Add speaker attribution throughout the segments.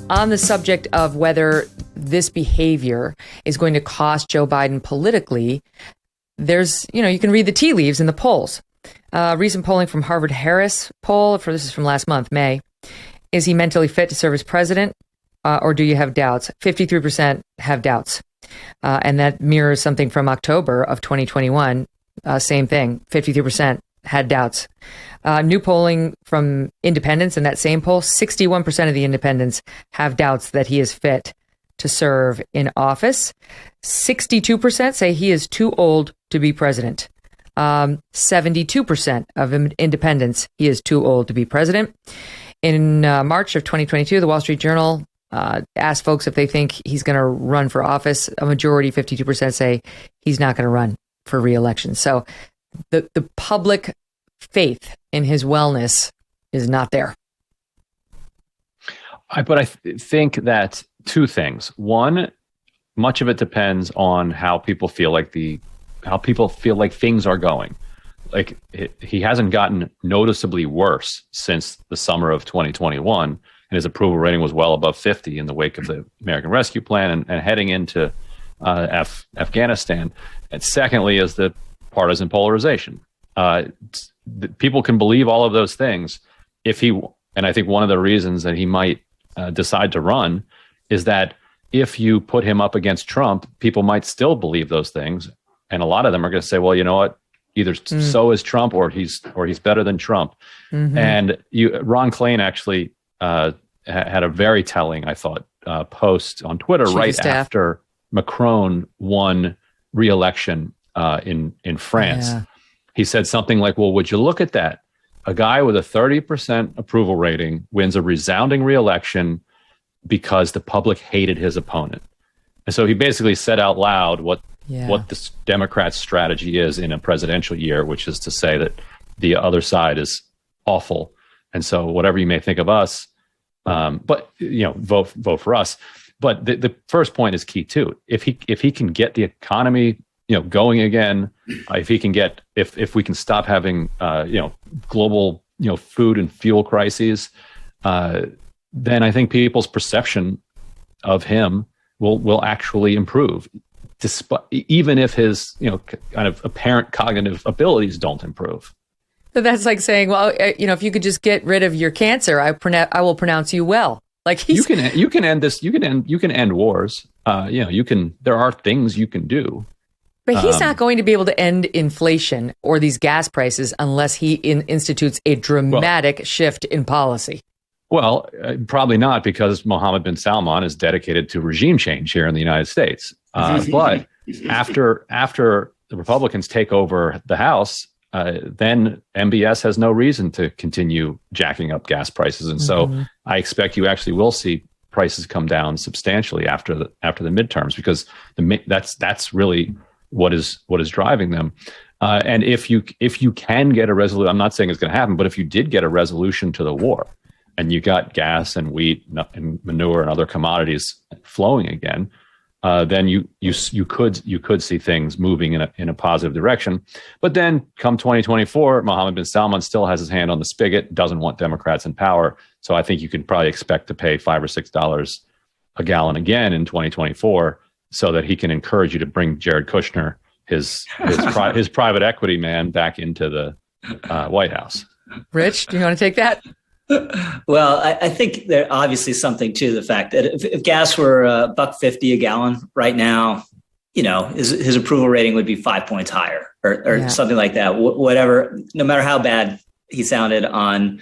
Speaker 1: on the subject of whether this behavior is going to cost Joe Biden politically, there's, you can read the tea leaves in the polls. Recent polling from Harvard Harris poll, this is from last month, May. Is he mentally fit to serve as president, or do you have doubts? 53% have doubts. And that mirrors something from October of 2021. Same thing, 53% had doubts. New polling from independents in that same poll, 61% of the independents have doubts that he is fit to serve in office. 62% say he is too old to be president. 72% of independents, he is too old to be president. In March of 2022, the Wall Street Journal asked folks if they think he's going to run for office. A majority, 52%, say he's not going to run for re-election. So the public faith in his wellness is not there.
Speaker 2: But I think that two things. One, much of it depends on how people feel like things are going. Like he hasn't gotten noticeably worse since the summer of 2021, and his approval rating was well above 50 in the wake of the American Rescue Plan and heading into Afghanistan. And secondly is the partisan polarization. People can believe all of those things and I think one of the reasons that he might decide to run is that if you put him up against Trump, people might still believe those things. And a lot of them are going to say, well, you know what? Either so is Trump or he's better than Trump. Mm-hmm. And Ron Klain actually had a very telling, I thought, post on Twitter after Macron won re-election in France. Yeah. He said something like, well, would you look at that? A guy with a 30% approval rating wins a resounding re-election because the public hated his opponent. And so he basically said out loud what the Democrats' strategy is in a presidential year, which is to say that the other side is awful. And so whatever you may think of us, but vote for us. But the first point is key too. If he can get the economy going again, if we can stop having global food and fuel crises, then I think people's perception of him will actually improve, even if his kind of apparent cognitive abilities don't improve.
Speaker 1: So that's like saying, well, if you could just get rid of your cancer, I will pronounce you well. Like
Speaker 2: you can end this. You can end wars. There are things you can do.
Speaker 1: But he's not going to be able to end inflation or these gas prices unless he institutes a dramatic shift in policy.
Speaker 2: Well, probably not, because Mohammed bin Salman is dedicated to regime change here in the United States. But after the Republicans take over the House, then MBS has no reason to continue jacking up gas prices. And so I expect you actually will see prices come down substantially after the midterms, because that's really what is driving them. And if you can get a resolution, I'm not saying it's going to happen, but if you did get a resolution to the war and you got gas and wheat and manure and other commodities flowing again, then you could see things moving in a positive direction. But then come 2024, Mohammed bin Salman still has his hand on the spigot, doesn't want Democrats in power. So I think you can probably expect to pay $5 or $6 a gallon again in 2024, so that he can encourage you to bring Jared Kushner, his private equity man, back into the White House.
Speaker 1: Rich, do you want to take that?
Speaker 3: Well, I think there's obviously something to the fact that if gas were $1.50 a gallon right now, his approval rating would be 5 points higher or something like that. Whatever, no matter how bad he sounded on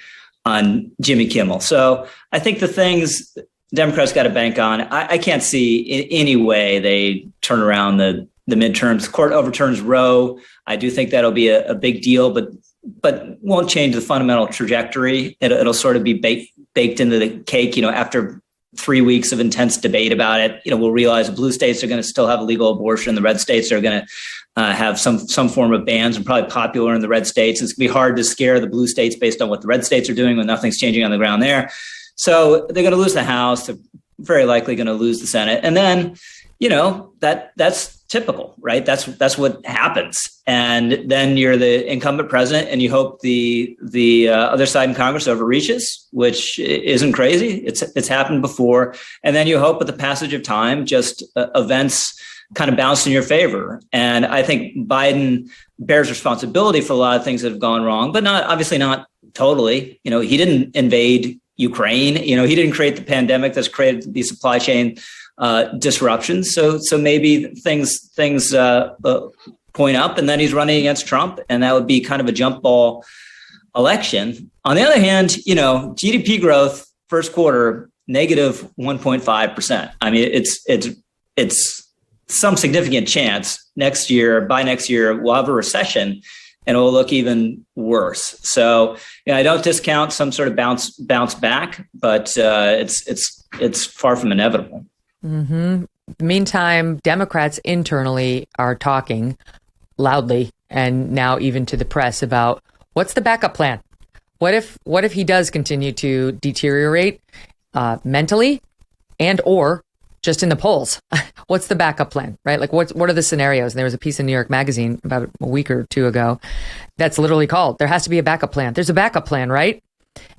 Speaker 3: Jimmy Kimmel. So I think the things Democrats got to bank on, I can't see in any way they turn around the midterms. Court overturns Roe. I do think that'll be a big deal, but won't change the fundamental trajectory. It'll sort of be baked into the cake. After 3 weeks of intense debate about it, we'll realize the blue states are going to still have legal abortion. The red states are going to have some form of bans, and probably popular in the red states. It's going to be hard to scare the blue states based on what the red states are doing when nothing's changing on the ground there. So they're going to lose the House. They're very likely going to lose the Senate. And then, that's typical, right? That's what happens. And then you're the incumbent president, and you hope the other side in Congress overreaches, which isn't crazy. It's happened before. And then you hope with the passage of time, just events kind of bounce in your favor. And I think Biden bears responsibility for a lot of things that have gone wrong, but obviously not totally. He didn't invade Ukraine. He didn't create the pandemic that's created the supply chain disruptions. So maybe things point up, and then he's running against Trump, and that would be kind of a jump ball election. On the other hand, GDP growth first quarter negative 1.5%. I mean, it's some significant chance by next year we'll have a recession, and it will look even worse. So I don't discount some sort of bounce back, but it's far from inevitable.
Speaker 1: Mm-hmm. Meantime, Democrats internally are talking loudly, and now even to the press, about what's the backup plan. What if he does continue to deteriorate mentally and or just in the polls? What's the backup plan, right? Like what are the scenarios? And there was a piece in New York Magazine about a week or two ago that's literally called, "There has to be a backup plan." There's a backup plan, right?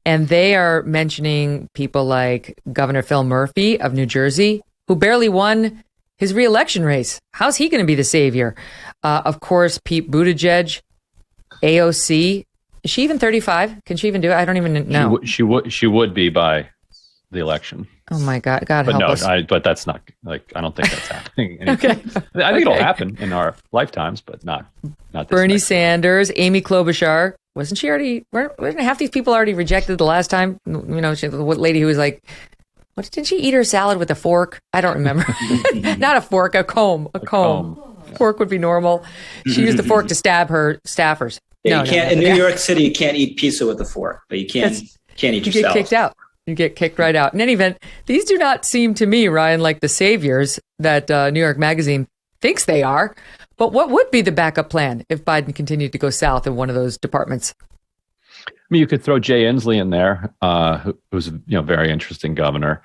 Speaker 1: And they are mentioning people like Governor Phil Murphy of New Jersey, who barely won his reelection race. How's he going to be the savior? Of course, Pete Buttigieg, AOC. Is she even 35? Can she even do it? I don't even know.
Speaker 2: She would be by the election.
Speaker 1: Oh my God! God help us.
Speaker 2: But that's not I don't think that's happening.
Speaker 1: Okay.
Speaker 2: I think it'll happen in our lifetimes, but not this
Speaker 1: Bernie
Speaker 2: next
Speaker 1: Sanders, Amy Klobuchar. Wasn't she already? Weren't half these people already rejected the last time? The lady who was like, what, did she eat her salad with a fork? I don't remember. Not a fork, a comb. A comb. Fork would be normal. She used the fork to stab her staffers.
Speaker 3: Yeah, you can't in New York City. You can't eat pizza with a fork, but you can't eat your salad.
Speaker 1: You get kicked out. You get kicked right out. In any event, these do not seem to me, Ryan, like the saviors that New York Magazine thinks they are. But what would be the backup plan if Biden continued to go south in one of those departments?
Speaker 2: I mean, you could throw Jay Inslee in there, who's a very interesting governor.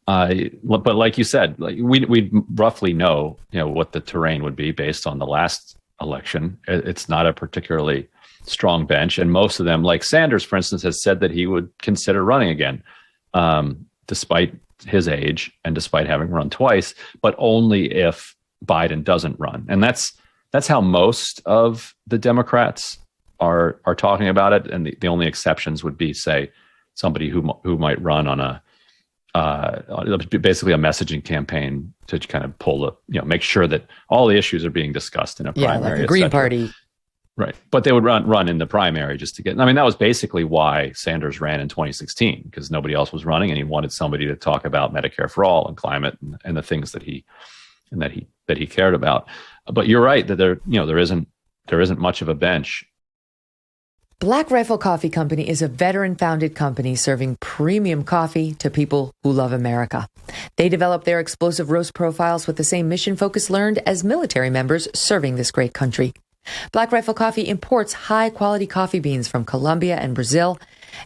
Speaker 2: But like you said, we roughly know what the terrain would be based on the last election. It's not a particularly strong bench, and most of them, like Sanders, for instance, has said that he would consider running again, despite his age and despite having run twice, but only if Biden doesn't run. And that's how most of the Democrats are talking about it. And the only exceptions would be, say, somebody who might run on basically a messaging campaign to kind of pull make sure that all the issues are being discussed in a primary.
Speaker 1: Like the Green Party.
Speaker 2: Right. But they would run in the primary just to get, that was basically why Sanders ran in 2016, because nobody else was running, and he wanted somebody to talk about Medicare for all and climate and the things that he cared about. But you're right that there isn't much of a bench.
Speaker 1: Black Rifle Coffee Company is a veteran-founded company serving premium coffee to people who love America. They develop their explosive roast profiles with the same mission focus learned as military members serving this great country. Black Rifle Coffee imports high-quality coffee beans from Colombia and Brazil,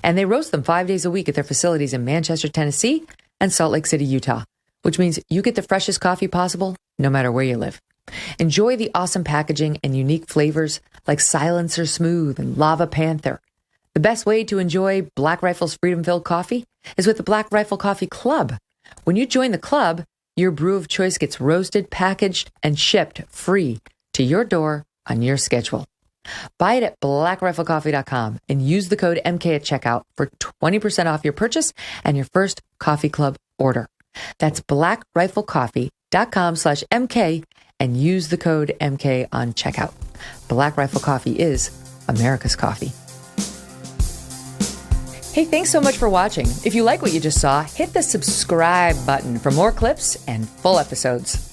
Speaker 1: and they roast them 5 days a week at their facilities in Manchester, Tennessee, and Salt Lake City, Utah, which means you get the freshest coffee possible no matter where you live. Enjoy the awesome packaging and unique flavors like Silencer Smooth and Lava Panther. The best way to enjoy Black Rifle's freedom-filled coffee is with the Black Rifle Coffee Club. When you join the club, your brew of choice gets roasted, packaged, and shipped free to your door on your schedule. Buy it at blackriflecoffee.com and use the code MK at checkout for 20% off your purchase and your first coffee club order. That's blackriflecoffee.com/MK and use the code MK on checkout. Black Rifle Coffee is America's coffee. Hey, thanks so much for watching. If you like what you just saw, hit the subscribe button for more clips and full episodes.